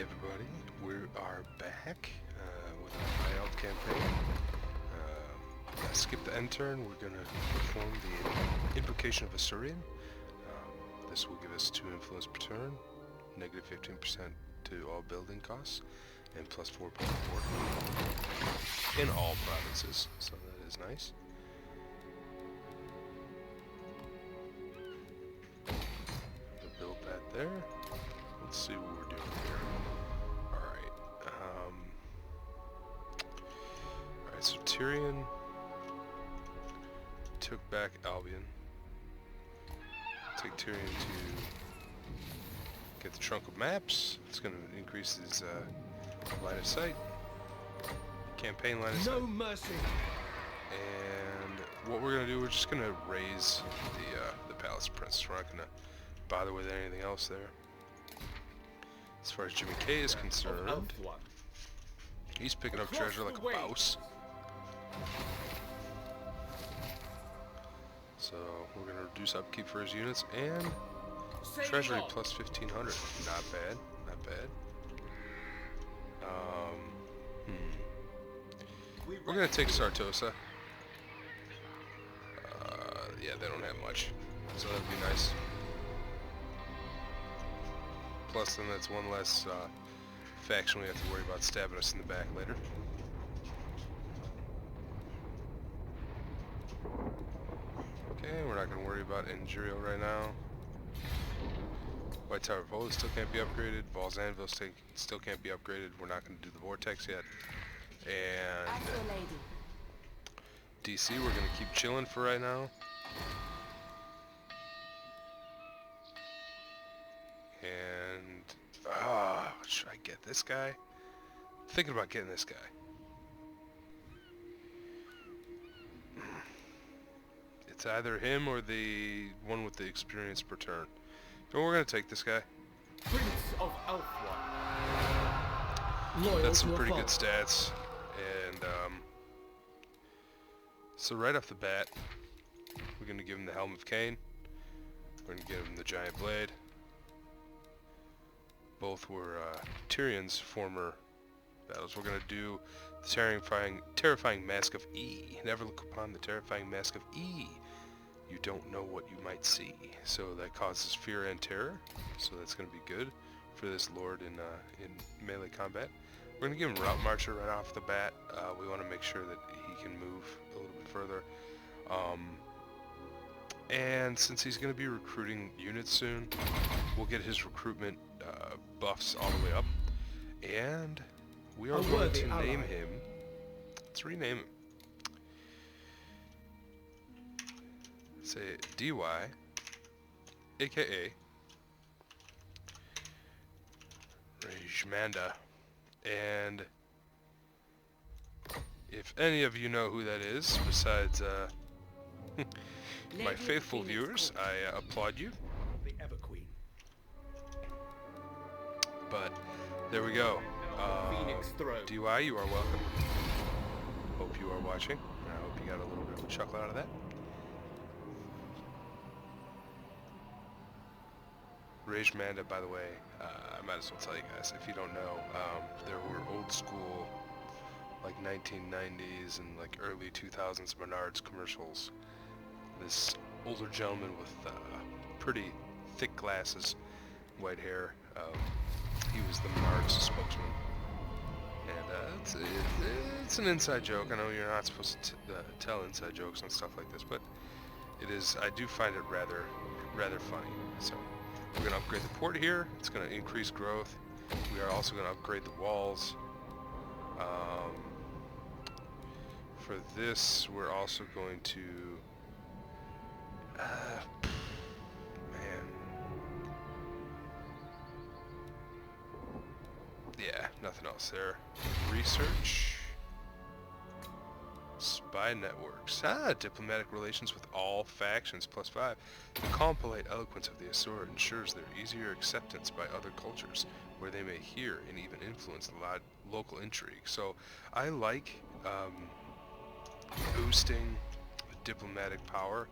everybody, we are back with our High Elf campaign. I skipped the end turn. We're going to perform the Invocation of Asurion. This will give us 2 influence per turn, negative 15% to all building costs, and plus 4.4 in all provinces, so that is nice. We'll build that there. Let's see what we're doing here. Alright, so Tyrion took back Albion. Take Tyrion to get the trunk of maps. It's going to increase his line of sight. Campaign line of sight. No mercy. And what we're going to do, we're just going to raise the Palace Princess. We're not going to bother with anything else there. As far as Jimmy K is concerned, he's picking up treasure like a mouse. So we're going to reduce upkeep for his units and treasury plus 1500. Not bad, not bad. We're going to take Sartosa. Yeah, they don't have much, so that'd be nice. Plus, then that's one less faction we have to worry about stabbing us in the back later. Okay, we're not going to worry about Injurio right now. White Tower Vola still can't be upgraded. Ball's Anvil still can't be upgraded. We're not going to do the Vortex yet. And DC, we're going to keep chilling for right now. And should I get this guy? I'm thinking about getting this guy. It's either him or the one with the experience per turn. So we're gonna take this guy. Prince of Elfwa. That's some pretty good stats. And so right off the bat, we're gonna give him the Helm of Cain. We're gonna give him the Giant Blade. Both were Tyrion's former battles. We're going to do the terrifying Mask of E. Never look upon the terrifying Mask of E. You don't know what you might see. So that causes fear and terror. So that's going to be good for this lord in melee combat. We're going to give him Route Marcher right off the bat. We want to make sure that he can move a little bit further. And since he's going to be recruiting units soon, we'll get his recruitment buffs all the way up. And we are going to name him. Let's rename him. Say DY, aka Rajmanda. And if any of you know who that is, besides my faithful viewers, I applaud you. The Ever Queen. But there we go. DY, you are welcome. Hope you are watching. I hope you got a little bit of a chuckle out of that. Rajmanda, by the way, I might as well tell you guys, if you don't know, there were old school, like 1990s and like early 2000s Menards commercials. This older gentleman with pretty thick glasses, white hair, he was the Menards spokesman. And it's an inside joke. I know you're not supposed to tell inside jokes and stuff like this, but it is. I do find it rather funny. So we're going to upgrade the port here. It's going to increase growth. We are also going to upgrade the walls. For this, we're also going to... yeah, nothing else there. Research. Spy networks. Diplomatic relations with all factions, plus 5. The calm, polite eloquence of the Asura ensures their easier acceptance by other cultures, where they may hear and even influence local intrigue. So, I like boosting diplomatic power.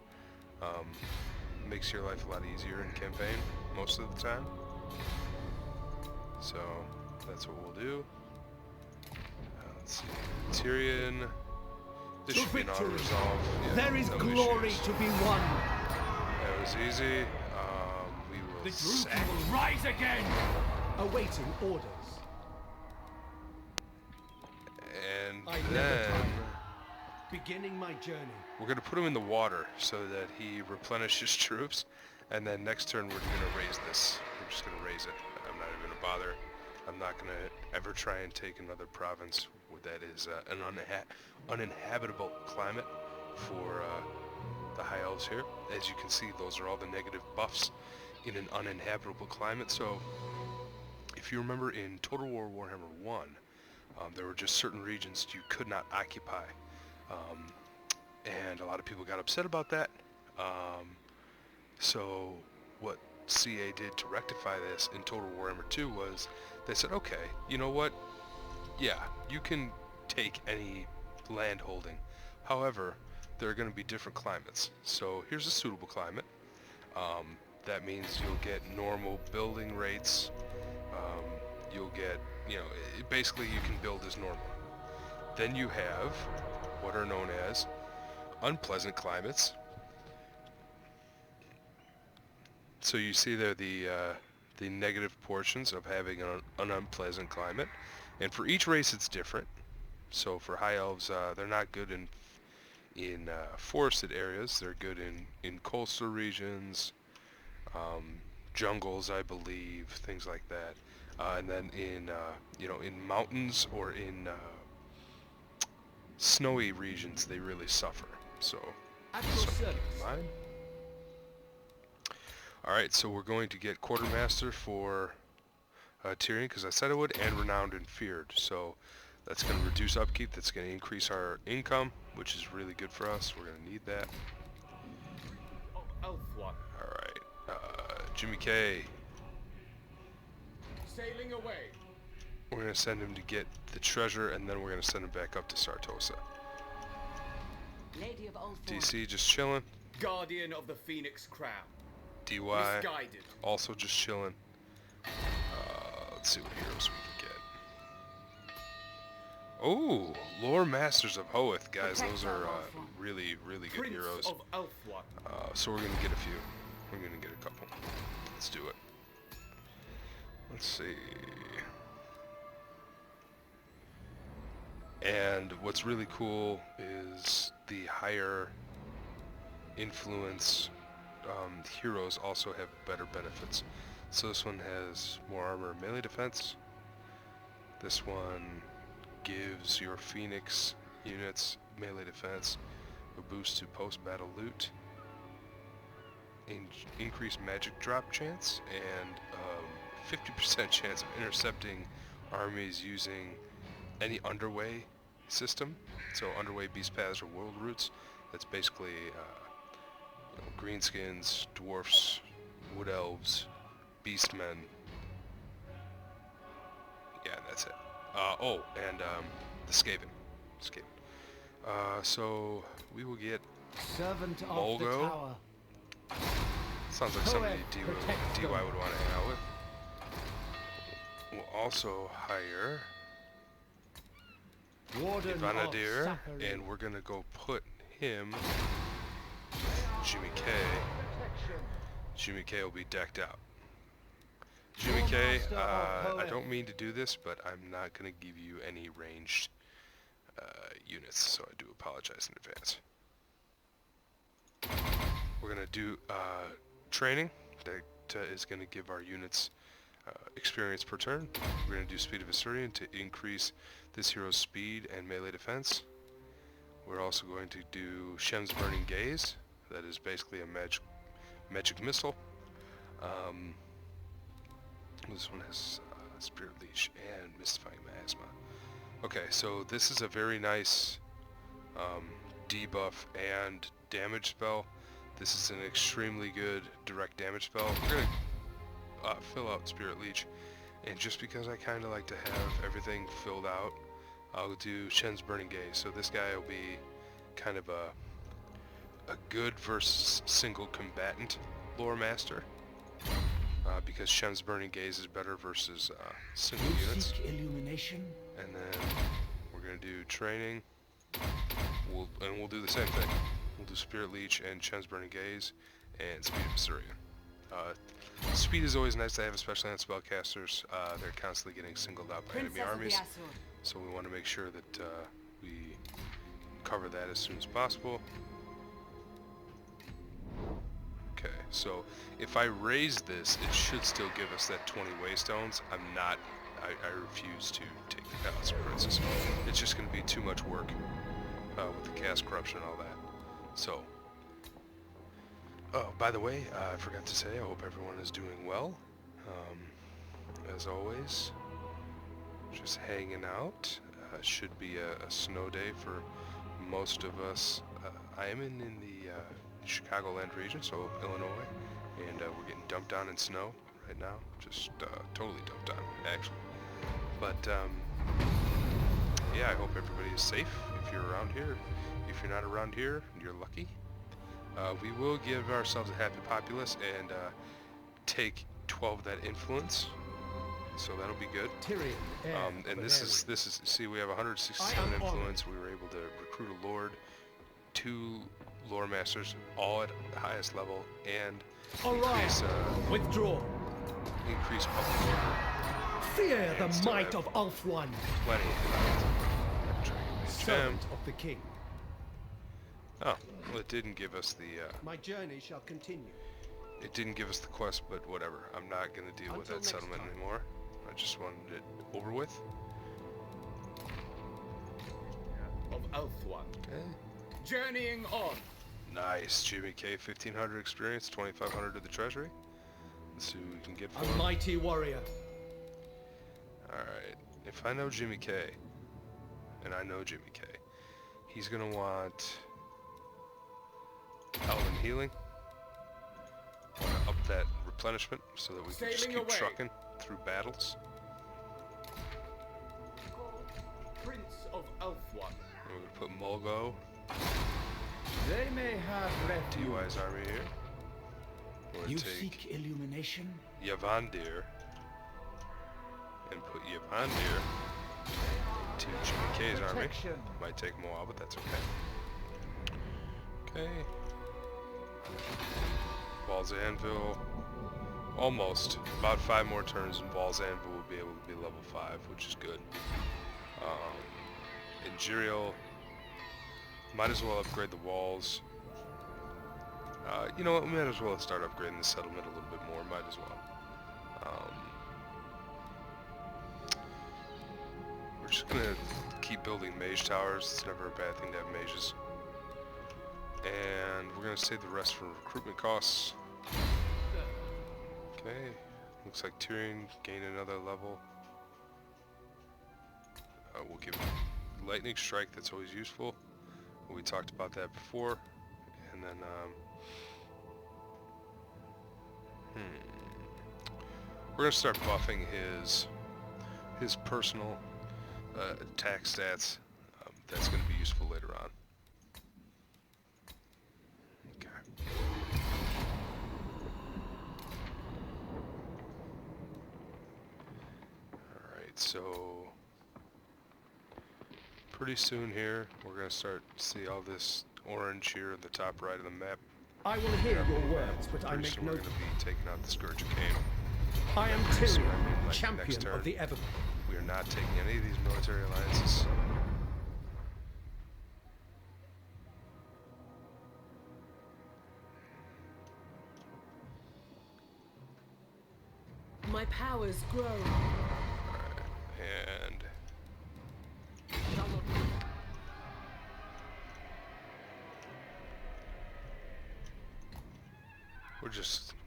Makes your life a lot easier in campaign, most of the time. So, That's what we'll do. Let's see. Tyrion. This should be an auto-resolve. Yeah, There is no glory issues. to be won. That was easy. We will The sack. Druchii will rise again. Awaiting orders. And I never then tire. Beginning my journey. we're going to put him in the water so that he replenishes troops. And then next turn we're going to raise this. We're just going to raise it. I'm not even going to bother. I'm not going to ever try and take another province that is an uninhabitable climate for the High Elves here. As you can see, those are all the negative buffs in an uninhabitable climate. So if you remember in Total War Warhammer 1, there were just certain regions you could not occupy. And a lot of people got upset about that. So what CA did to rectify this in Total Warhammer 2 was they said, okay, you know what? Yeah, you can take any land holding. However, there are going to be different climates. So here's a suitable climate. That means you'll get normal building rates. You'll get, you know, basically you can build as normal. Then you have what are known as unpleasant climates. So you see there the negative portions of having an unpleasant climate, and for each race it's different. So for High Elves, they're not good in forested areas. They're good in coastal regions, jungles, I believe, things like that. And then in in mountains or in snowy regions, they really suffer. So At your something to service. keep in mind. Alright, so we're going to get Quartermaster for Tyrion, because I said I would, and Renowned and Feared. So that's going to reduce upkeep, that's going to increase our income, which is really good for us. We're going to need that. Elfwan. Alright, Jimmy K. Sailing away. We're going to send him to get the treasure, and then we're going to send him back up to Sartosa. Lady of Old DC just chilling. Guardian of the Phoenix Crown. DY Misguided. also just chilling. Let's see what heroes we can get. Oh, Lore Masters of Hoeth, guys. Those are really, really good Prince heroes. of Elfwan. So we're going to get a few. We're going to get a couple. Let's do it. Let's see. And what's really cool is the higher influence heroes also have better benefits. So this one has more armor and melee defense. This one gives your Phoenix units melee defense, a boost to post-battle loot, increased magic drop chance, and 50% chance of intercepting armies using any underway system. So underway beast paths or world routes. That's basically greenskins, dwarfs, wood elves, beastmen. Yeah, that's it. And the Skaven. So we will get Servant of the Mulgo. Tower. Sounds like somebody Hoeth DY protects would them. want to hang out with. We'll also hire Warden of Ivanadir, Sakharine. and we're gonna go put him, Jimmy K. Jimmy K will be decked out. Jimmy K, Master of I Hoeth. don't mean to do this, but I'm not gonna give you any ranged units, so I do apologize in advance. We're gonna do training that is gonna give our units experience per turn. We're going to do Speed of Assyrian to increase this hero's speed and melee defense. We're also going to do Shem's Burning Gaze. That is basically a magic missile. This one has Spirit Leash and Mystifying Miasma. Okay, so this is a very nice debuff and damage spell. This is an extremely good direct damage spell. We're going to fill out Spirit Leech, and just because I kind of like to have everything filled out, I'll do Shen's Burning Gaze. So this guy will be kind of a good versus single combatant lore master. because Shem's Burning Gaze is better versus single You units. seek illumination? And then we're going to do training. We'll do the same thing. We'll do Spirit Leech and Shem's Burning Gaze and Speed of Tyrion. Speed is always nice to have, especially on spellcasters. They're constantly getting singled out by enemy armies. So we want to make sure that we cover that as soon as possible. Okay, so if I raise this, it should still give us that 20 Waystones. I refuse to take the Palace of Princes. It's just going to be too much work with the cast corruption and all that. So, oh, by the way, I forgot to say, I hope everyone is doing well. As always, just hanging out. Should be a snow day for most of us. I am in the Chicagoland region, so Illinois, and we're getting dumped on in snow right now. Just totally dumped on, actually. But yeah, I hope everybody is safe if you're around here. If you're not around here, you're lucky. We will give ourselves a happy populace and take 12 of that influence, so that'll be good. Tyrion, and this is see, we have 167 influence. We were able to recruit a lord, 2 lore masters, all at the highest level, and increase withdraw. Increase public order. Fear the might of Ulfwan. Plenty of Servant of the king. Oh, well, it didn't give us the My journey shall continue. it didn't give us the quest, but whatever. I'm not going to deal with that settlement anymore. I just wanted it over with. Of Ulfwan. Okay. Journeying on. Nice. Jimmy K, 1500 experience, 2500 to the treasury. Let's see what we can get for A him. mighty warrior. Alright. If I know Jimmy K, and I know Jimmy K, he's going to want Elven Healing. Want to up that replenishment so that we can just keep trucking through battles. Prince of Ulfwan. We're going to put Mulgo, They may have TY's army here. We're going You to take seek illumination? Yavandir and put Yavandir to Jimmy K's army. Might take them a while, but that's okay. Okay. Ball's Anvil. Almost. About 5 more turns and Ball's Anvil will be able to be level 5, which is good. Imperial. Might as well upgrade the walls. You know what? We might as well start upgrading the settlement a little bit more. Might as well. We're just gonna keep building mage towers. It's never a bad thing to have mages. And we're gonna save the rest for recruitment costs. Okay. Looks like Tyrion gained another level. We'll give Lightning Strike. That's always useful. We talked about that before. And then we're gonna start buffing his personal attack stats. That's gonna be useful later on. Okay. All right, so pretty soon here we're gonna start to see all this orange here at the top right of the map. I will hear your words, but I Pretty make soon no... we're gonna be taking out the Scourge of Cain. I am So, Tyrion, I mean, like, champion next turn, of the Ever. we are not taking any of these military alliances. My powers grow. Alright, and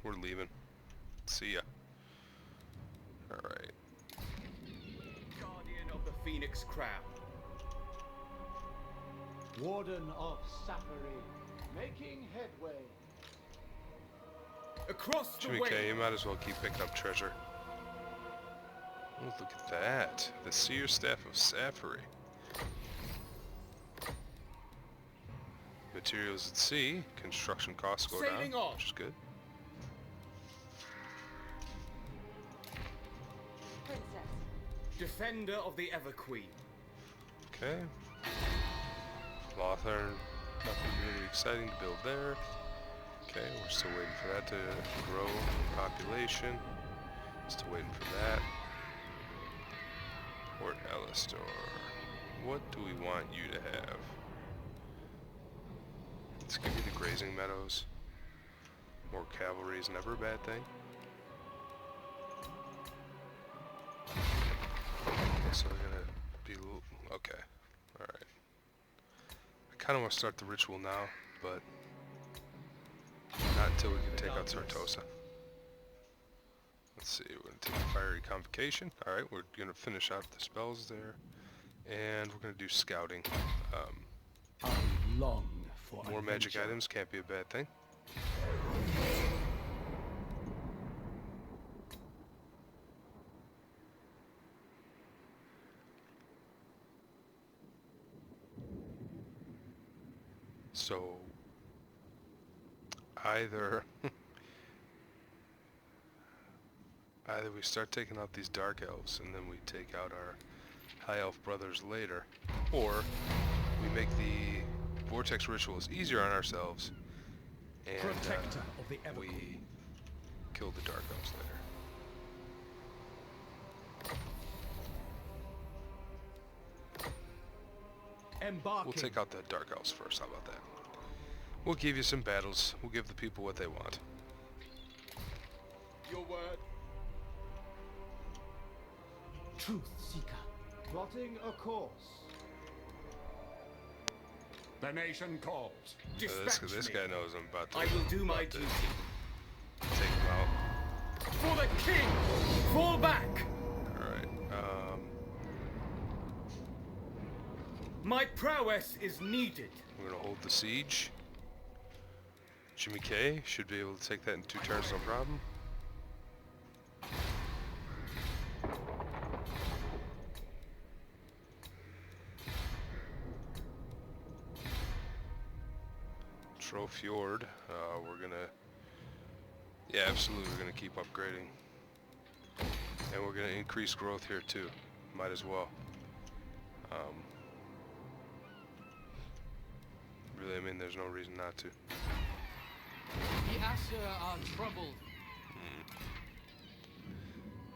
we're leaving. See ya. Alright. Guardian of the Phoenix Crown. Warden of Sapphire, making headway. Across the Jimmy way. K, you might as well keep picking up treasure. Oh, look at that. The Seer Staff of Sapphire. Materials at sea. Construction costs go Sailing down, on. which is good. Defender of the Ever Queen. Okay. Lothar, nothing really exciting to build there. Okay, we're still waiting for that to grow in population. Still waiting for that. Port Elistor. What do we want you to have? Let's give you the grazing meadows. More cavalry is never a bad thing. So we're gonna be okay. Alright. I kinda wanna start the ritual now, but not until we can take out Sartosa. Let's see, we're gonna take a fiery convocation. Alright, we're gonna finish out the spells there. And we're gonna do scouting. I long for More magic adventure. items can't be a bad thing. So either we start taking out these dark elves and then we take out our high elf brothers later, or we make the vortex rituals easier on ourselves and Protector of the Ever we Queen. kill the dark elves later. Embarking. We'll take out the dark elves first, how about that? We'll give you some battles, we'll give the people what they want. Your word. Truth seeker. Plotting a course. The nation calls. Dispatch This me. guy knows I'm about to I will do my about to duty. take him out. For the king! Fall back! Alright, My prowess is needed. we're gonna hold the siege. Jimmy K should be able to take that in 2 turns, no problem. Trofjord, we're gonna, yeah, absolutely, we're gonna keep upgrading. And we're gonna increase growth here too, might as well. Really, I mean, there's no reason not to. The Asher are troubled.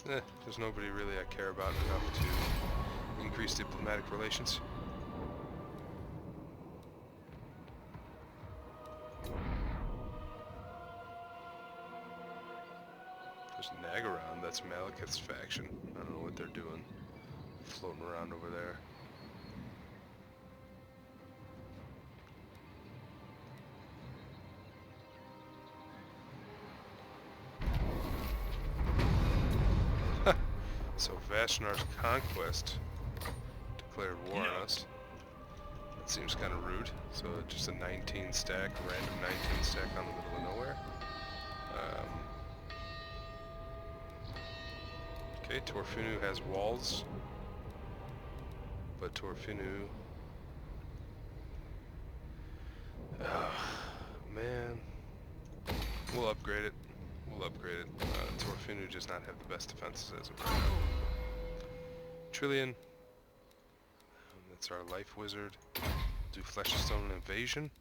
There's nobody really I care about enough to increase diplomatic relations. There's Nagaround, that's Malekith's faction. I don't know what they're doing, floating around over there. So Vashnar's conquest declared war on us. That seems kind of rude. So just a 19 stack, random 19 stack on the middle of nowhere. Okay, Torfinu has walls, but Torfinu, man, we'll upgrade it. We'll upgrade it. Torfinu does not have the best defenses as of right now. Trillion, that's our life wizard. Do Flesh of Stone Invasion.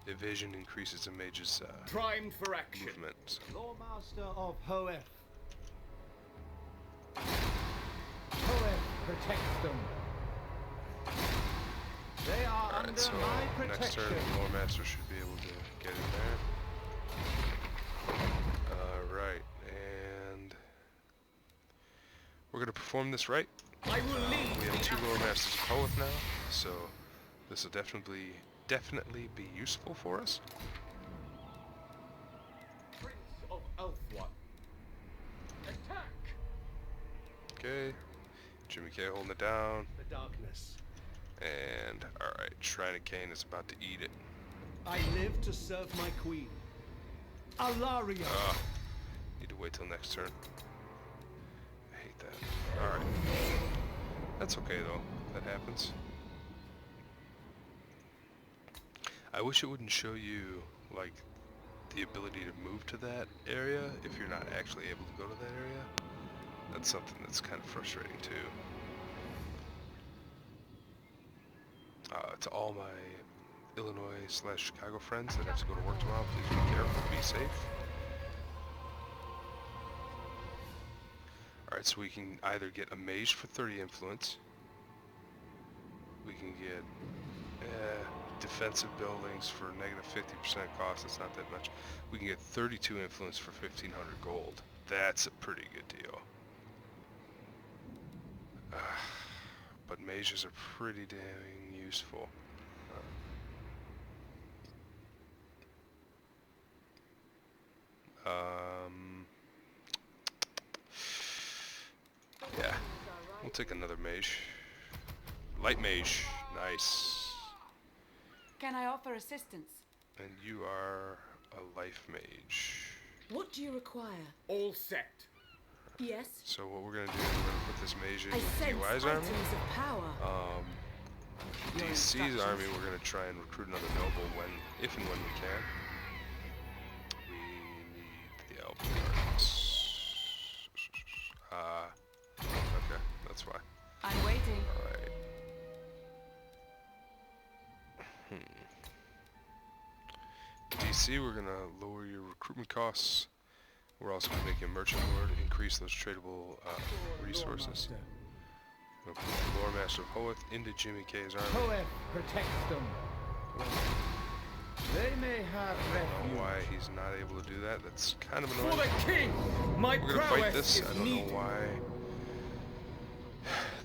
Evasion increases a mage's Primed for action. movement. So. Lawmaster of Hoeth. Hoeth protects them. They are Alright, under so my next turn, protection. the Lore Master should be able to get in there. Alright, and we're going to perform this right. I will lead We have the 2 Lore action. Masters of Hoeth now, so this will definitely be useful for us. Prince of Elfwan. Attack! Okay, Jimmy K holding it down, The darkness. and alright, Shrine of Cain is about to eat it. I live to serve my queen. Alaria. Need to wait till next turn. I hate that. Alright. That's okay though, that happens. I wish it wouldn't show you, like, the ability to move to that area if you're not actually able to go to that area. That's something that's kind of frustrating too. To all my Illinois/Chicago friends that have to go to work tomorrow, please be careful, be safe. Alright, so we can either get a mage for 30 influence. We can get defensive buildings for negative 50% cost. That's not that much. We can get 32 influence for 1,500 gold. That's a pretty good deal. But mages are pretty damn useful. Yeah, we'll take another mage. Light mage, nice. Can I offer assistance? And you are a life mage. What do you require? All set. Yes. So what we're gonna do is we're gonna put this mage in I sense DY's items army. of power. Your DC's instructions. army, we're gonna try and recruit another noble if and when we can. We need the elf guards. Okay, that's why. I'm waiting. Alright. DC, we're gonna lower your recruitment costs. We're also gonna make you a merchant lord, increase those tradable resources. We'll put the lore master of Hoeth into Jimmy K's army. Hoeth protects them. They may have I don't know refuge. why he's not able to do that. That's kind of For annoying. the king! My We're gonna fight prowess this. is I don't needed. know why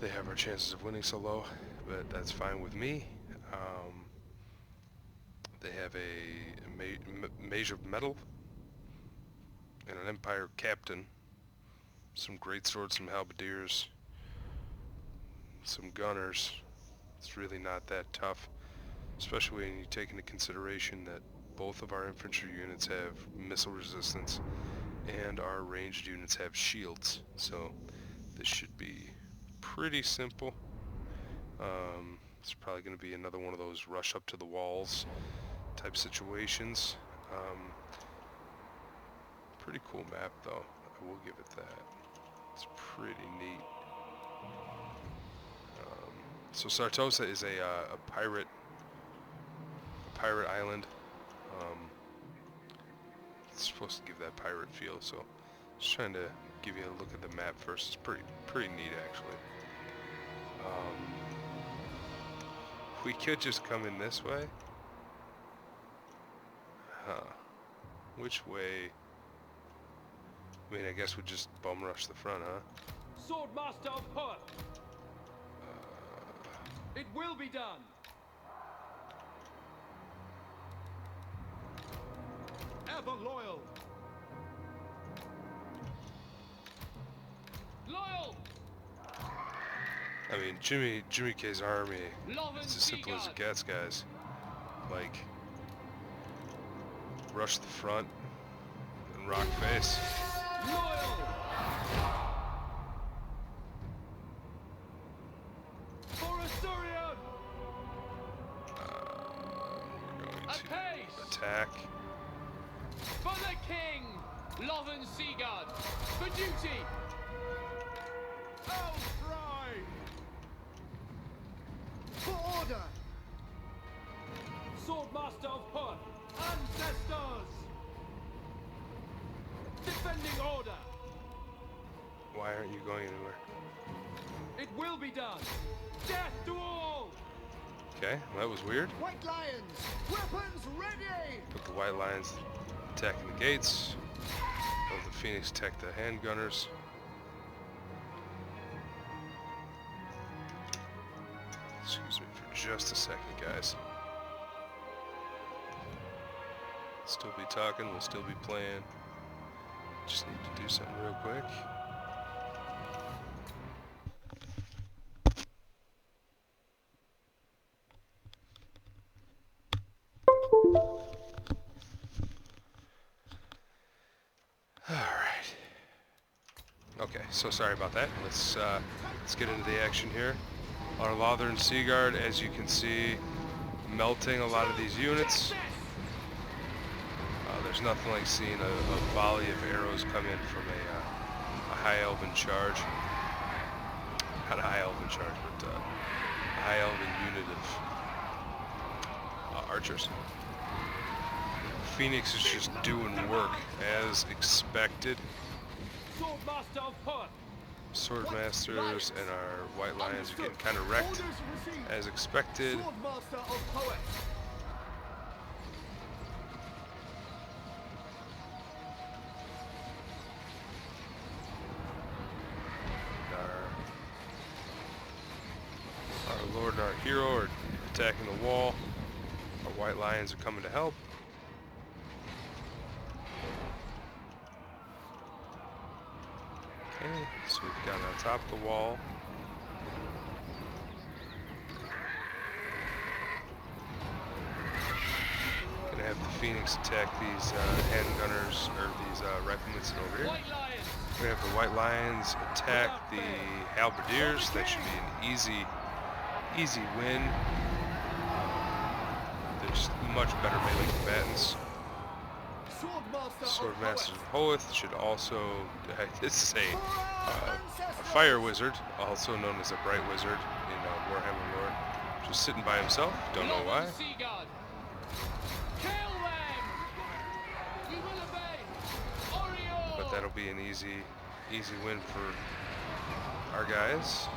they have our chances of winning so low, but that's fine with me. They have a mage of metal and an empire captain, some great swords, some halberdiers, some gunners. It's really not that tough, especially when you take into consideration that both of our infantry units have missile resistance and our ranged units have shields, so this should be pretty simple. It's probably going to be another one of those rush up to the walls type situations. Pretty cool map though, I will give it that. It's pretty neat. So Sartosa is a pirate island. It's supposed to give that pirate feel, so just trying to give you a look at the map first. It's pretty neat actually. We could just come in this way. Huh. Which way? I mean, I guess we'd just bum rush the front, huh? Swordmaster of Hoeth. It will be done. Ever loyal. Loyal! I mean, Jimmy K's army, Loven it's as simple as it gets, guys. Like, rush the front and rock face. Loyal. For Asturion. We're going to Apace! attack. For the king! Loven Seaguard! For duty! Outcry. For order. Swordmaster of Hoeth. Ancestors. Defending order. Why aren't you going anywhere? It will be done. Death to all. Okay, well, that was weird. White Lions, weapons ready. Put the White Lions attacking the gates. Let the Phoenix attack the handgunners. Excuse me for just a second, guys. Still be talking, we'll still be playing. Just need to do something real quick. Alright. Okay, so sorry about that. Let's get into the action here. Our Lothern Seaguard, as you can see, melting a lot of these units. There's nothing like seeing a volley of arrows come in from a high elven charge. Not a high elven charge, but a high elven unit of archers. Phoenix is just doing work as expected. Swordmaster of Poet. Swordmasters and our White Lions are getting kind of wrecked as expected. Swordmaster of Poet. Our Lord and our hero are attacking the wall. Our White Lions are coming to help. Okay, so we've got on top of the wall. Gonna have the Phoenix attack these handgunners, or these riflemen sitting over here. White Lions. We're gonna have the White Lions attack the halberdiers. That should be an easy win. They're just much better melee combatants. Swordmaster of Hoeth should also, this is a fire wizard, also known as a bright wizard in Warhammer lore. Just sitting by himself, don't know why. Kill them! We will obey! Oriole! But that'll be an easy win for our guys.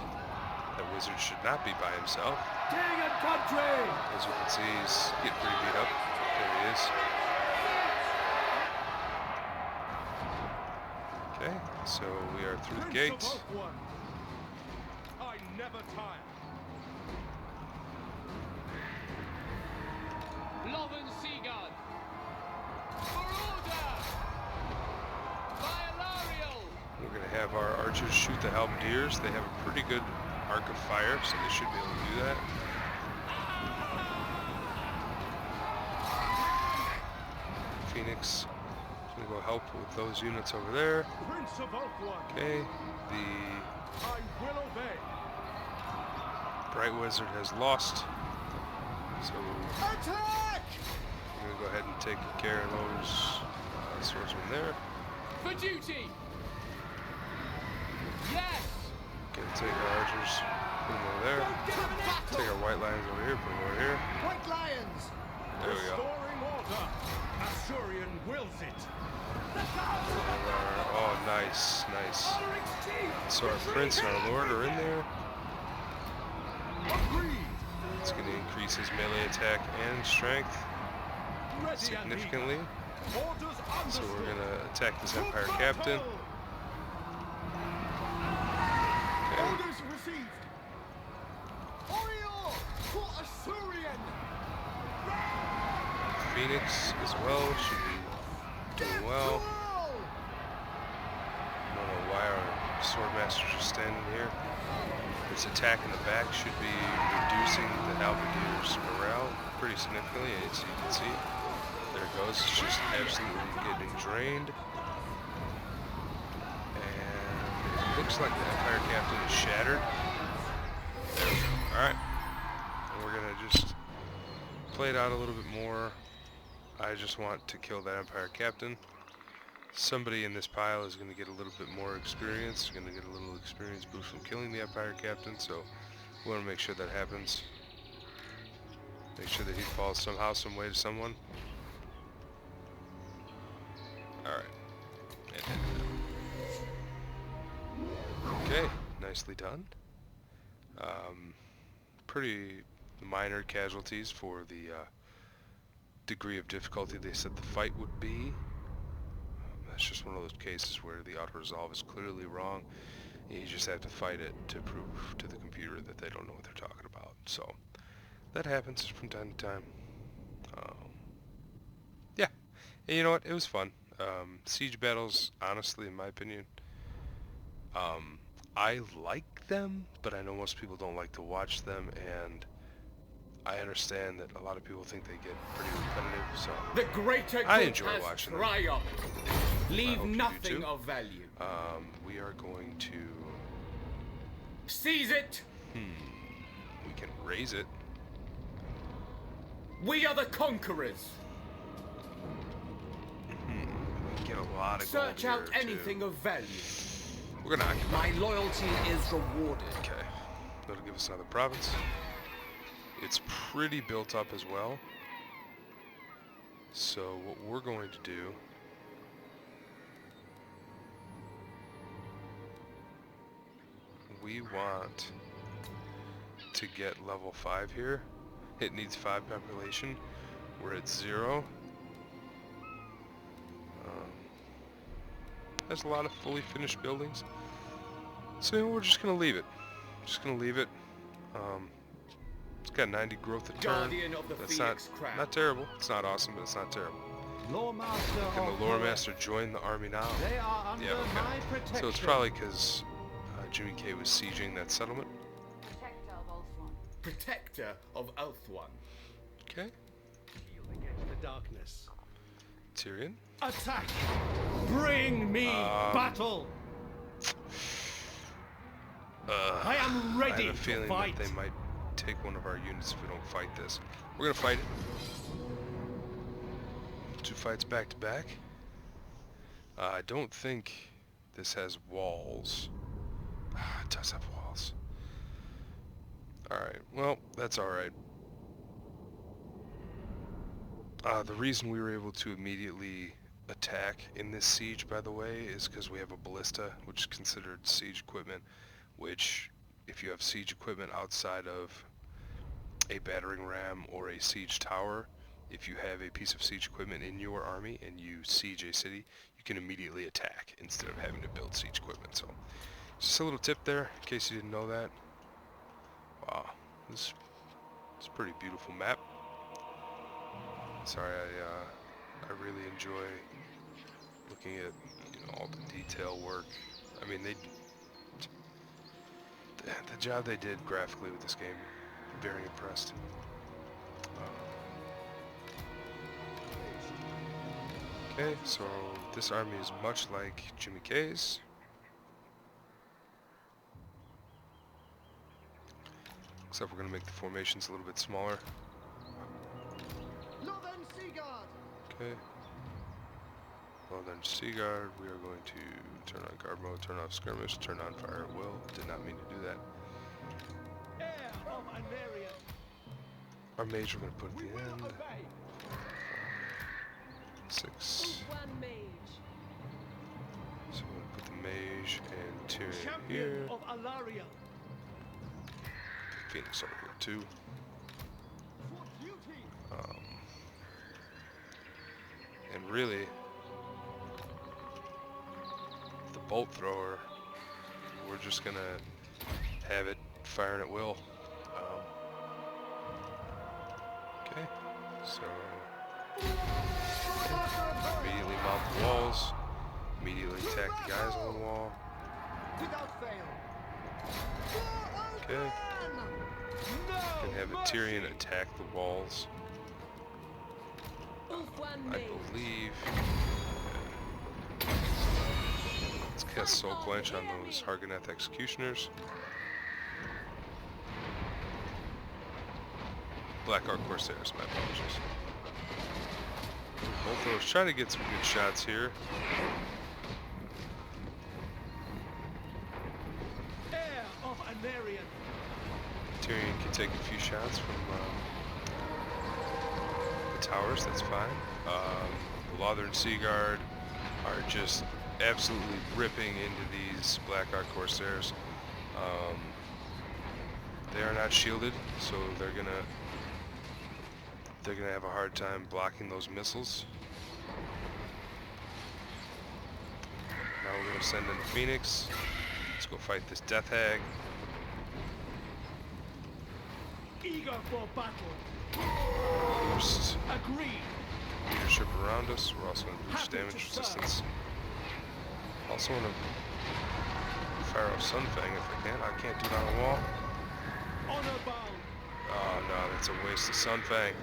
That wizard should not be by himself. King and country! As you can see, he's getting pretty beat up. There he is. Okay, so we are through the gates. I never tire. Loven Seagard! For order! By Alariel! We're going to have our archers shoot the halberdiers. They have a pretty good arc of fire, so they should be able to do that. Phoenix is going to go help with those units over there. Prince of Oathwood. Okay, the I will obey. Bright Wizard has lost, so Attack! we're going to go ahead and take care of those swordsmen there. For duty! Yes! Gonna take our archers, put them over there. Take our White Lions over here, put them over here. White Lions! There we go. Restoring order. Asturian wills it. Oh, nice. So our Prince and our Lord are in there. Agreed. It's going to increase his melee attack and strength significantly. Orders So understood. we're going to attack this Empire Captain. Okay. Orders received. Oriole for Asturian. Phoenix as well should be doing well. I don't know why our Swordmasters are standing here. This attack in the back should be reducing the halberdiers' morale pretty significantly, as you can see. There it goes, it's just absolutely getting drained. And it looks like the Empire Captain is shattered. There we go. Alright. And we're gonna just play it out a little bit more. I just want to kill that Empire Captain. Somebody in this pile is going to get a little bit more experience, going to get a little experience boost from killing the Empire Captain, so we want to make sure that happens. Make sure that he falls somehow, some way to someone. Alright. Okay, nicely done. Pretty minor casualties for the degree of difficulty they said the fight would be. That's just one of those cases where the auto-resolve is clearly wrong. You just have to fight it to prove to the computer that they don't know what they're talking about. So, that happens from time to time. Yeah, and you know what? It was fun. Siege battles, honestly, in my opinion, I like them, but I know most people don't like to watch them, and I understand that a lot of people think they get pretty repetitive, so The greater good I enjoy has watching them. triumphed. Leave hope you do nothing too. of value. we are going to, Seize it! we can raise it. We are the conquerors. get a lot of gold Search out here, anything too. of value. We're gonna occupy. My loyalty is rewarded. Okay, that'll give us another province. It's pretty built up as well. So what we're going to do, we want to get level 5 here. It needs 5 population. We're at 0. There's a lot of fully finished buildings. So we're just going to leave it. Just going to leave it. It's got 90 growth a turn. Guardian of the That's Phoenix Crown. not terrible. It's not awesome, but it's not terrible. Lore Master Can of the Lore Power. Master join the army now? They are under Yeah, okay. my protection. So it's probably because Jimmy K was sieging that settlement. Protector of Ulthuan. Protector of Ulthuan. Okay. Shield against the darkness. Tyrion. Attack! Bring me battle! I am I ready have a to feeling fight. that they might take one of our units if we don't fight this. We're gonna fight it. 2 fights back to back. I don't think this has walls. It does have walls. Alright, well, that's alright. The reason we were able to immediately attack in this siege, by the way, is because we have a ballista, which is considered siege equipment, which, if you have siege equipment outside of a battering ram or a siege tower, if you have a piece of siege equipment in your army and you siege a city, you can immediately attack instead of having to build siege equipment. So, just a little tip there, in case you didn't know that. Wow, this is a pretty beautiful map. Sorry, I really enjoy looking at, you know, all the detail work. I mean, the job they did graphically with this game, very impressed. Okay, so this army is much like Jimmy K's. Except we're going to make the formations a little bit smaller. Okay. Northern Seaguard, we are going to turn on guard mode, turn off skirmish, turn on fire at will. Did not mean to do that. Heir of Anarian. Our mage we're going to put at the end. Obey. 6. Ulthuan mage. So we're going to put the mage and Tyrion Champion here. of Alaria. Phoenix over here too. For duty. And really, the bolt thrower, we're just gonna have it firing at will. Okay, so immediately mount the walls, immediately attack the guys on the wall. Without fail. Okay, and have a Tyrion attack the walls. Ulthuan I mage. believe. Let's cast Soul Quench on those Hargoneth Executioners. Black Ark Corsairs, my apologies. Both those, trying to get some good shots here. Heir of Anarian. Tyrion can take a few shots from the towers, that's fine. The Lothern Sea Guard are just absolutely ripping into these Black Ark Corsairs. They are not shielded, so they're gonna have a hard time blocking those missiles. Now we're gonna send in the Phoenix. Let's go fight this Death Hag. Eager for battle. Boost Agreed. leadership around us. We're also going to boost Happy damage to serve. resistance. Also want to fire off Sunfang if I can. I can't do that on a wall. Honor bound. Oh no, that's a waste of Sunfang.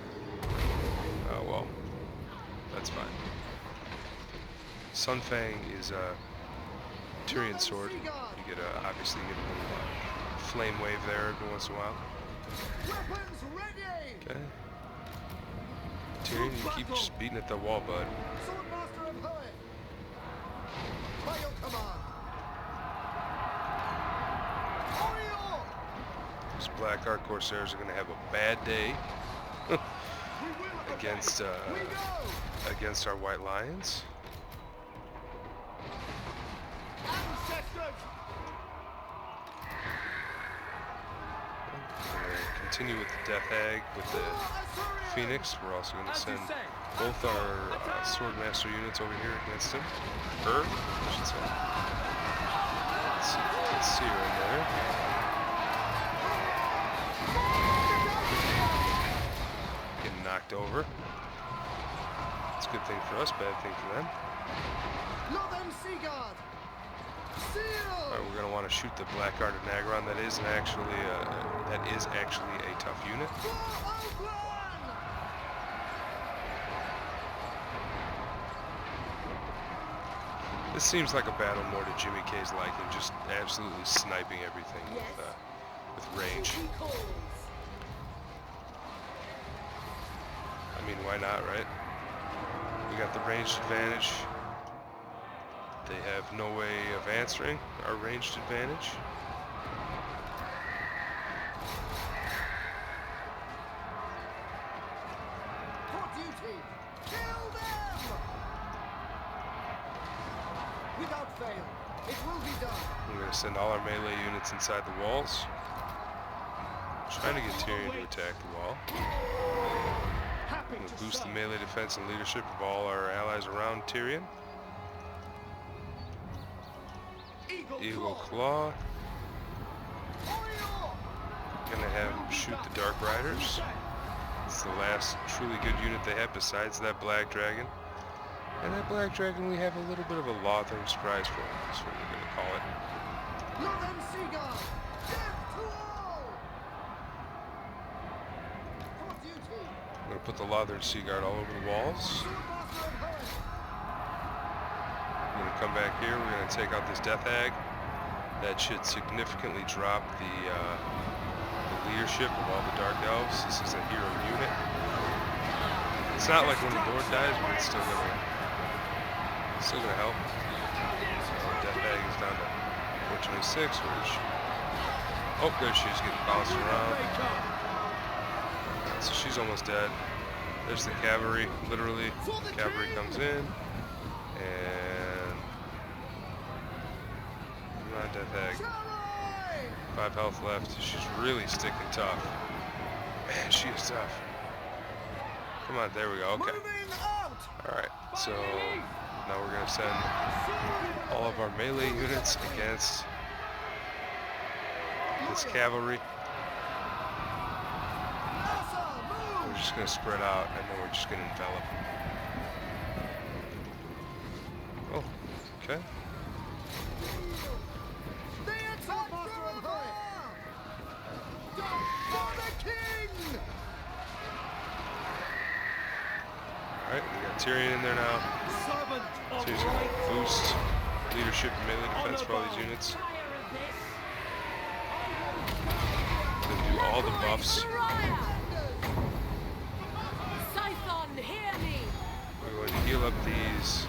Oh well, that's fine. Sunfang is a Tyrion sword. You get a, obviously you get a little flame wave there every once in a while. Weapons ready. Okay. Tyrion, you keep just beating at the wall, bud. Swordmaster of Hoenn. By your command. Oriole! These Black Ark Corsairs are going to have a bad day against against our White Lions. Ancestors! We're going to continue with the Death Hag with the Phoenix. We're also going to send both our Swordmaster units over here against him. Her, I should say. Let's see if we can see her in there. Getting knocked over. It's a good thing for us, bad thing for them. Northern Seaguard! Seal! Alright, we're going to want to shoot the Blackguard of Nagron. That is actually a tough unit. For Oakland! This seems like a battle more to Jimmy K's liking, just absolutely sniping everything with range. I mean, why not, right? We got the ranged advantage. They have no way of answering our ranged advantage. For duty! Kill them! Without fail, it will be done. We're going to send all our melee units inside the walls. Trying to get Tyrion to attack the wall. Happy We'll to boost the serve. melee defense and leadership of all our allies around Tyrion. Eagle Claw. Oriole! Gonna have him shoot the Dark Riders. It's the last truly good unit they have besides that Black Dragon. And that Black Dragon, we have a little bit of a Lothern surprise for him. That's what we're gonna call it. Northern Seaguard! Death to all! For duty! I'm gonna put the Lothern Seaguard all over the walls. Swordmaster of Hurst! We're gonna come back here. We're gonna take out this Death Hag. That should significantly drop the leadership of all the Dark Elves. This is a hero unit. It's not like when the Lord dies, but it's still gonna help. So Death Hag is down to 426. Oh, there she is, getting bounced around. So she's almost dead. There's the cavalry. Literally, the cavalry comes in, and come on, Death Hag. 5 health left. She's really sticking tough. Man, she is tough. Come on, there we go. Okay. Moving out! Alright, so now we're going to send all of our melee units against this cavalry. We're just going to spread out, and then we're just going to envelop. Oh, okay. The attack from for the king! Alright, we got Tyrion in there now. Servant of So he's going right. to boost leadership and melee defense for all these units. Gonna do all the buffs. Scython, hear me! We're going to heal up these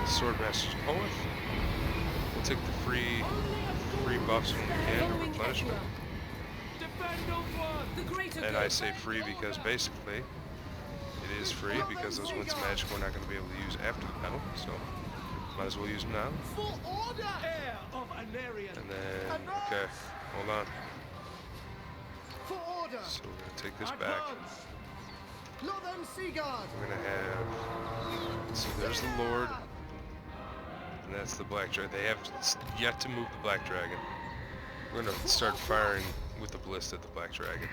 Swordmasters of Hoth. We'll take the free buffs when we can to replenishment. The greater And I say free because basically it is free because those winds of magic we're not going to be able to use after the battle, so might as well use them now. For order! Heir of Anarian. And then, okay, hold on. For order! So we're going to take this back. Advance. Northern Seaguard! We're going to have, so there's the Lord, and that's the Black Dragon. They have yet to move the Black Dragon. We're going to start firing with the ballista at the Black Dragon.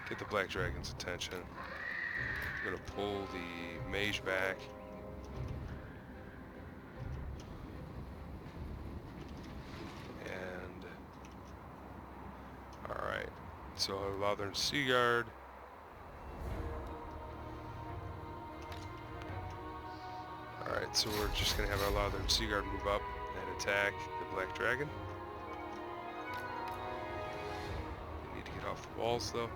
Get the Black Dragon's attention. We're going to pull the mage back. And alright. So our Lothern Seaguard. Alright, so we're just going to have our Lothern Seaguard move up and attack the Black Dragon. We need to get off the walls though.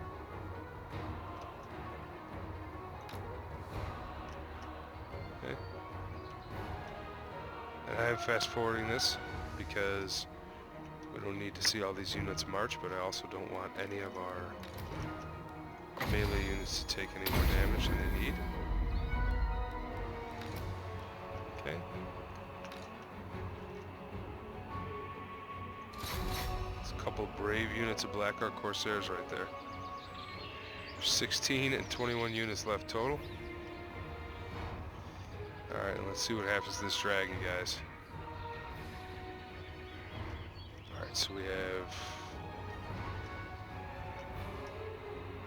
Okay. And I am fast forwarding this because we don't need to see all these units march, but I also don't want any of our melee units to take any more damage than they need. Okay. There's a couple brave units of Blackheart Corsairs right there. 16 and 21 units left total. Alright, let's see what happens to this dragon, guys. Alright, so we have...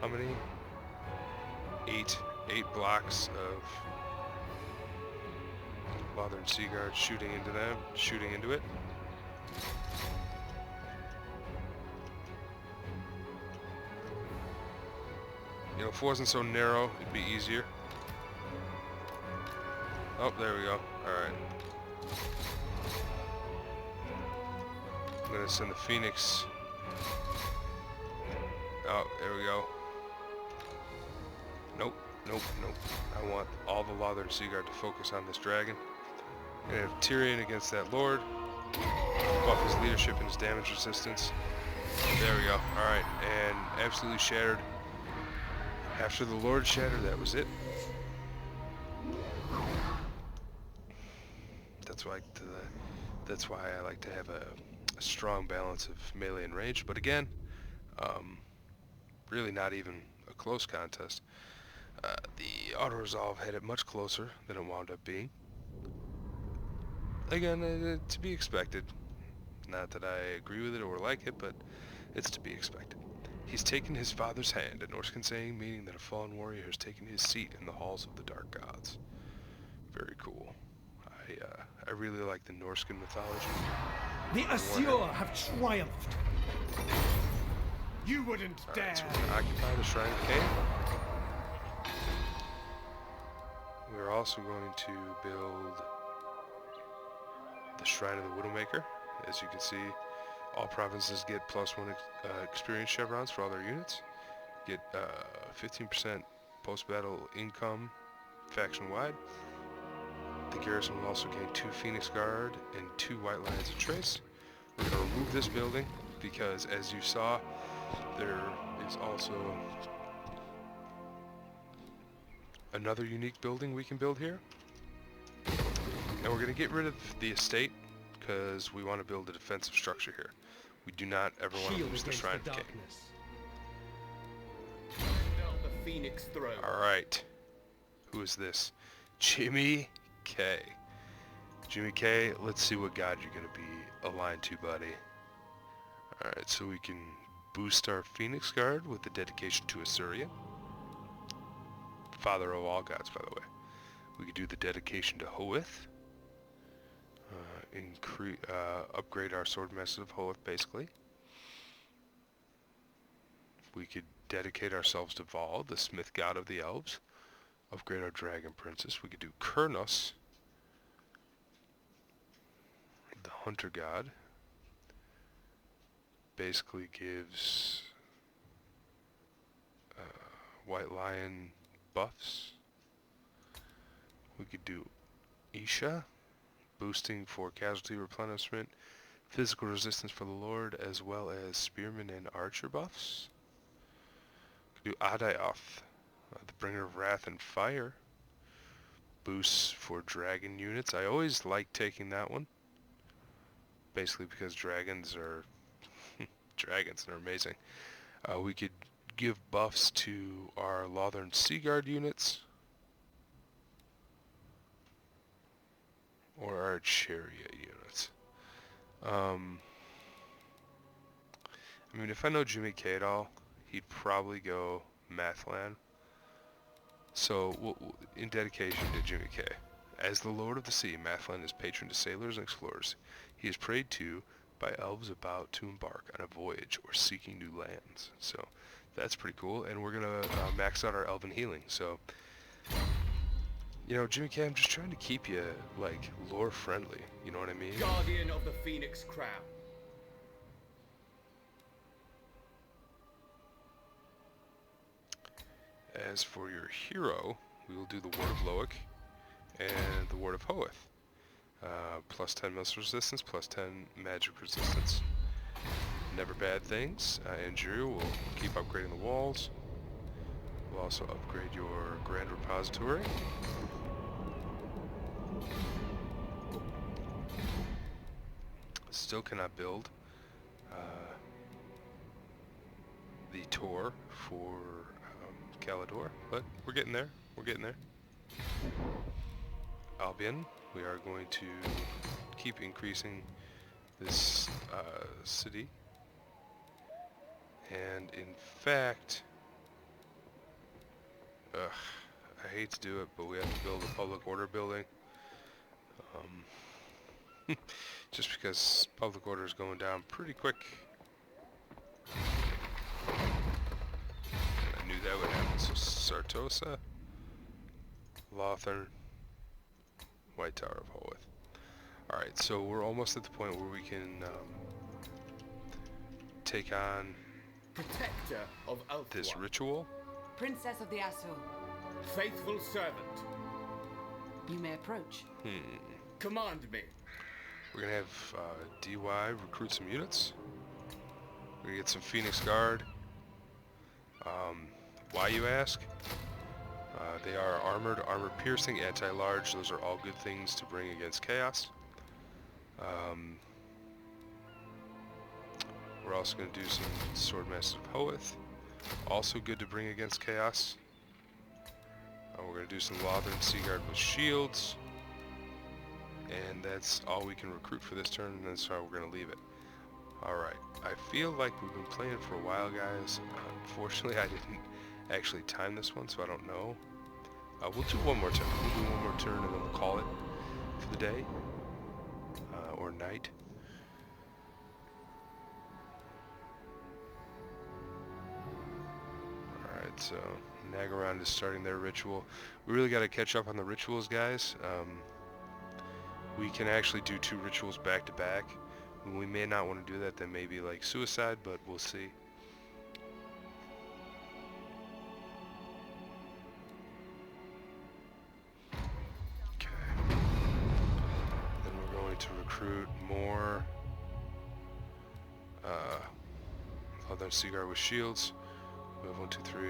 how many? Eight blocks of Lothern Sea Guard shooting into it. You know, if it wasn't so narrow, it'd be easier. Oh, there we go. Alright. I'm gonna send the Phoenix. Oh, there we go. Nope. I want all the Lothern Sea Guard to focus on this dragon. Gonna have Tyrion against that Lord. Buff his leadership and his damage resistance. There we go. Alright, and absolutely shattered. After the Lord shattered, that was it. That's why I like to have a strong balance of melee and range. But again, really not even a close contest. The auto-resolve had it much closer than it wound up being. Again, to be expected. Not that I agree with it or like it, but it's to be expected. He's taken his father's hand, a Norscan saying, meaning that a fallen warrior has taken his seat in the halls of the Dark Gods. Very cool. I really like the Norscan mythology. The Asur have triumphed. You wouldn't dare. Alright, so we're going to occupy the Shrine of Cain. We're also going to build the Shrine of the Widowmaker. As you can see, all provinces get +1 experience chevrons for all their units. Get 15% post-battle income faction-wide. The garrison will also gain 2 Phoenix Guard and 2 White Lions of Trace. We're going to remove this building because, as you saw, there is also another unique building we can build here. And we're going to get rid of the estate because we want to build a defensive structure here. We do not ever want to lose the Shrine of Cain. The Phoenix throne. Alright. Who is this? Jimmy K. Jimmy K, let's see what god you're going to be aligned to, buddy. Alright, so we can boost our Phoenix Guard with the dedication to Assyria. Father of all gods, by the way. We could do the dedication to Hoeth. Upgrade our sword masters of Hoeth, basically. We could dedicate ourselves to Val, the smith god of the elves. Upgrade our dragon princess. We could do Kurnos, the hunter god. Basically gives white lion buffs. We could do Isha, boosting for casualty replenishment, physical resistance for the Lord, as well as spearman and archer buffs. We could do Adaioth, the bringer of wrath and fire, boosts for dragon units. I always like taking that one, basically because dragons are dragons and are amazing. We could give buffs to our Lothern Sea Guard units, or our chariot units. I mean, if I know Jimmy K at all, he'd probably go Mathlan. So, in dedication to Jimmy K, as the Lord of the Sea, Mathlan is patron to sailors and explorers. He is prayed to by elves about to embark on a voyage or seeking new lands. So, that's pretty cool. And we're gonna max out our elven healing. So, you know, Jimmy K, I'm just trying to keep you, like, lore friendly. You know what I mean? Guardian of the Phoenix Crown. As for your hero, we will do the Ward of Loic and the Ward of Hoeth. Plus 10 missile resistance, plus 10 magic resistance. Never bad things. Andrew will keep upgrading the walls. We'll also upgrade your grand repository. Still cannot build the Tor for Calidor, but we're getting there. We're getting there. Albion, we are going to keep increasing this city, and in fact, I hate to do it, but we have to build a public order building. Just because public order is going down pretty quick. I knew that would happen. So Sartosa, Lothar, White Tower of Holwith. Alright, so we're almost at the point where we can take on Protector of Ulthuan. this ritual. Princess of the Azul, Faithful servant. you may approach. Command me. We're gonna have DY recruit some units. We're gonna get some Phoenix Guard. Why, you ask? They are armored, armor piercing, anti-large. Those are all good things to bring against chaos. We're also going to do some Swordmasters of Hoeth. Also good to bring against chaos. We're going to do some Lothar and Seaguard with shields. And that's all we can recruit for this turn, and that's how we're going to leave it. Alright, I feel like we've been playing for a while, guys. Unfortunately, I didn't actually time this one, so I don't know. We'll do one more turn. We'll do one more turn, and then we'll call it for the day. Or night. Alright, so Nagaron is starting their ritual. We really got to catch up on the rituals, guys. We can actually do 2 rituals back to back. We may not want to do that. That may be like suicide, but we'll see. Okay. Then we're going to recruit more other Seaguard with shields. We have 1, 2, 3.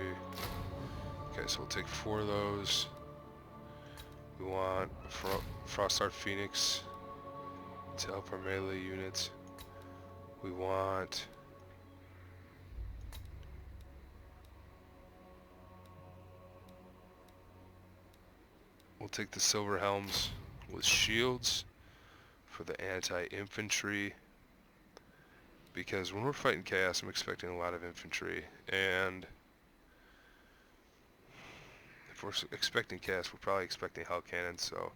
Okay, so we'll take 4 of those. We want Frostart Phoenix to help our melee units. We want we'll take the Silver Helms with shields for the anti-infantry, because when we're fighting chaos, I'm expecting a lot of infantry, and if we're expecting chaos, we're probably expecting hell cannons. So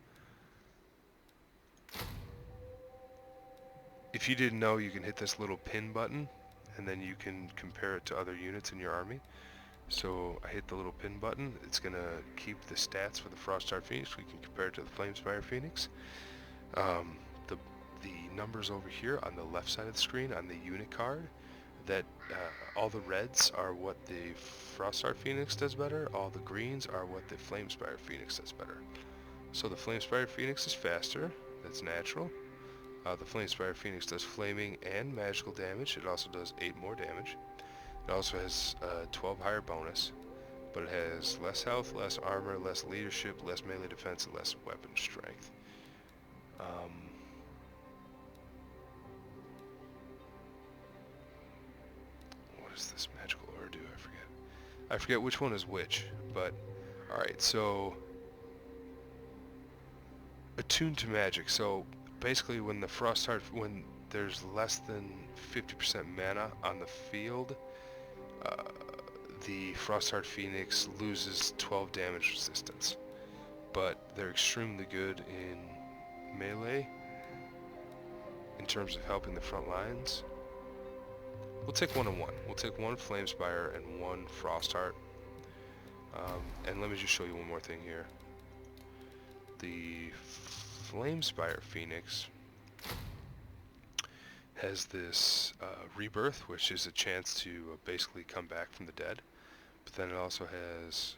if you didn't know, you can hit this little pin button, and then you can compare it to other units in your army. So I hit the little pin button. It's going to keep the stats for the Frostart Phoenix. We can compare it to the Flamespire Phoenix. The numbers over here on the left side of the screen on the unit card, that all the reds are what the Frostart Phoenix does better. All the greens are what the Flamespire Phoenix does better. So the Flamespire Phoenix is faster. That's natural. The Flamespire Phoenix does flaming and magical damage. It also does 8 more damage. It also has 12 higher bonus, but it has less health, less armor, less leadership, less melee defense, and less weapon strength. What does this magical aura do? I forget. I forget which one is which, but alright, so attuned to magic. So basically when the Frostheart, when there's less than 50% mana on the field, the Frostheart Phoenix loses 12 damage resistance. But they're extremely good in melee in terms of helping the front lines. We'll take 1 and 1. We'll take 1 Flamespire and 1 Frostheart. And let me just show you one more thing here. The Flamespire Phoenix has this rebirth, which is a chance to basically come back from the dead. But then it also has,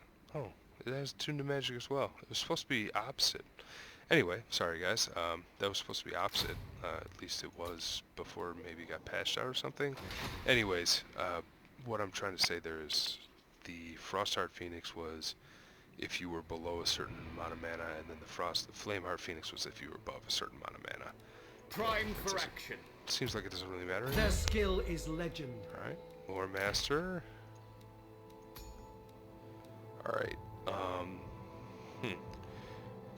it has attuned to magic as well. It was supposed to be opposite. Anyway, sorry guys, that was supposed to be opposite, at least it was before maybe it got patched out or something. Anyways, what I'm trying to say there is the Frostheart Phoenix was if you were below a certain amount of mana, and then the Flameheart Phoenix was if you were above a certain amount of mana. Prime for action. Seems like it doesn't really matter Their anymore. skill is legend. Alright, Lore Master. Alright,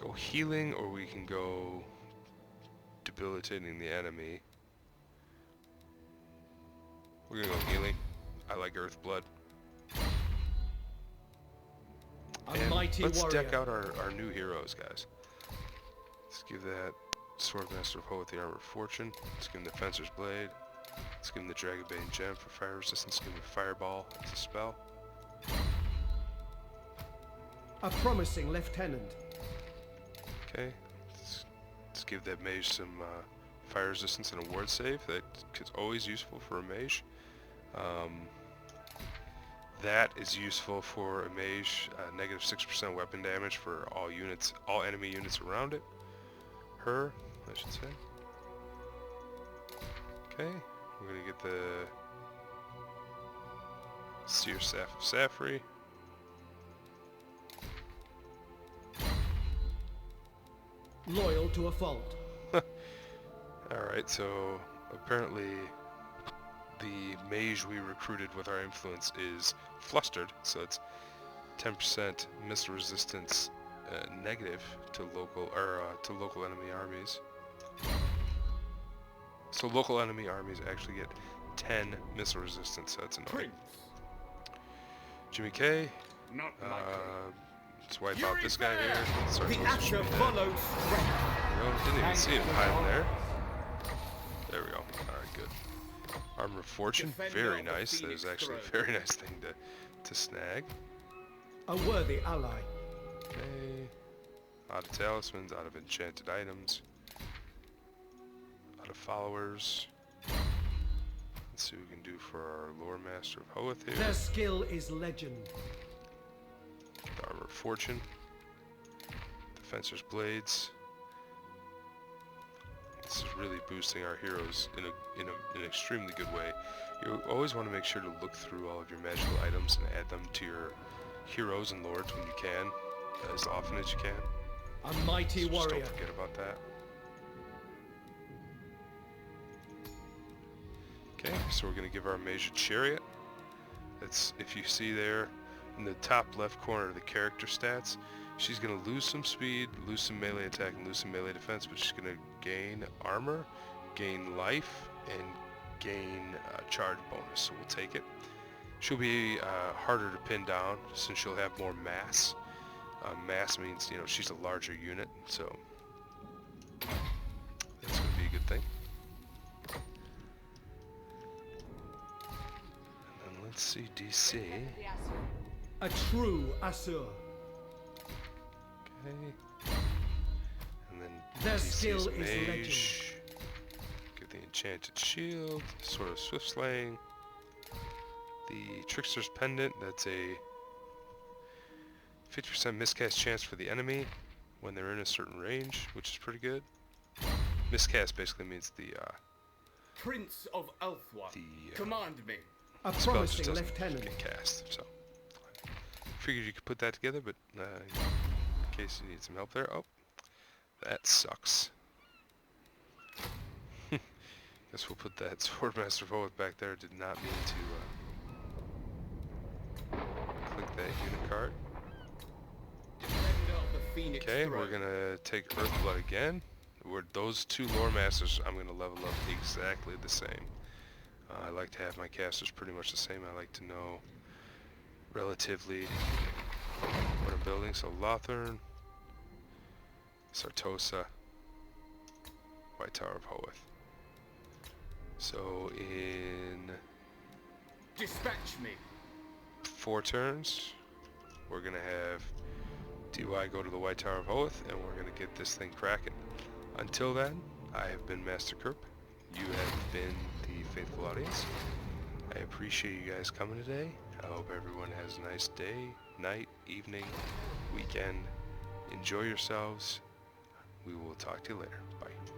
go healing, or we can go debilitating the enemy. We're gonna go healing. I like Earth Blood. A And mighty let's warrior. deck out our new heroes, guys. Let's give that Swordmaster of Hoeth the Armor of Fortune. Let's give him the Fencer's Blade. Let's give him the Dragobane Gem for fire resistance. Give him the Fireball as a spell. A promising lieutenant. Okay. Let's give that mage some fire resistance and a ward save. That is always useful for a mage. That is useful for a mage. Negative 6% weapon damage for all units, all enemy units around it. Her, I should say. Okay, we're gonna get the Seer Staff of Safri. Loyal to a fault. Alright, so apparently the mage we recruited with our influence is flustered, so it's 10% missile resistance negative to local enemy armies. So local enemy armies actually get 10 missile resistance, so that's annoying. Prince. Jimmy K, Not likely. let's wipe out this guy here. Start The posting Asher shit down. follows strength. Didn't even see him hiding there. There we go. Alright, good. Armor of Fortune, Defender very of the nice. That Phoenix is actually a Throne. very nice thing to snag. A worthy ally. Okay. Out of talismans, out of enchanted items, out of followers. Let's see what we can do for our Lore Master of Hoeth here. Their skill is legend. The Armor of Fortune. Defensor's Blades. This is really boosting our heroes in an extremely good way. You always want to make sure to look through all of your magical items and add them to your heroes and lords when you can, as often as you can. A mighty So just warrior. don't forget about that. Okay, so we're going to give our mage a chariot. That's, if you see there in the top left corner of the character stats, she's going to lose some speed, lose some melee attack, and lose some melee defense, but she's going to gain armor, gain life, and gain charge bonus, so we'll take it. She'll be harder to pin down since she'll have more mass. Mass means, you know, she's a larger unit, so that's going to be a good thing. And then let's see DC. A true Asur. Okay. And then Their DC skill is mage. legend. Get the enchanted shield, sort of swift slaying. The Trickster's Pendant, that's a 50% miscast chance for the enemy when they're in a certain range, which is pretty good. Miscast basically means the Prince of Elfwa. The, Command me. A spell just promising doesn't lieutenant. get cast. So figured you could put that together, but in case you need some help there. Oh, that sucks. Guess we'll put that Swordmaster of Hoeth back there. Did not mean to click that unit card. Defender of the Phoenix Okay, Throne. we're gonna take Earthblood again. Those two Lore Masters, I'm gonna level up exactly the same. I like to have my casters pretty much the same. I like to know relatively what I'm building. So Lothern, Sartosa, White Tower of Hoeth. So in Dispatch me. 4 turns, we're gonna have DY go to the White Tower of Hoeth, and we're gonna get this thing cracking. Until then, I have been Master Kerp. You have been the faithful audience. I appreciate you guys coming today. I hope everyone has a nice day, night, evening, weekend. Enjoy yourselves. We will talk to you later. Bye.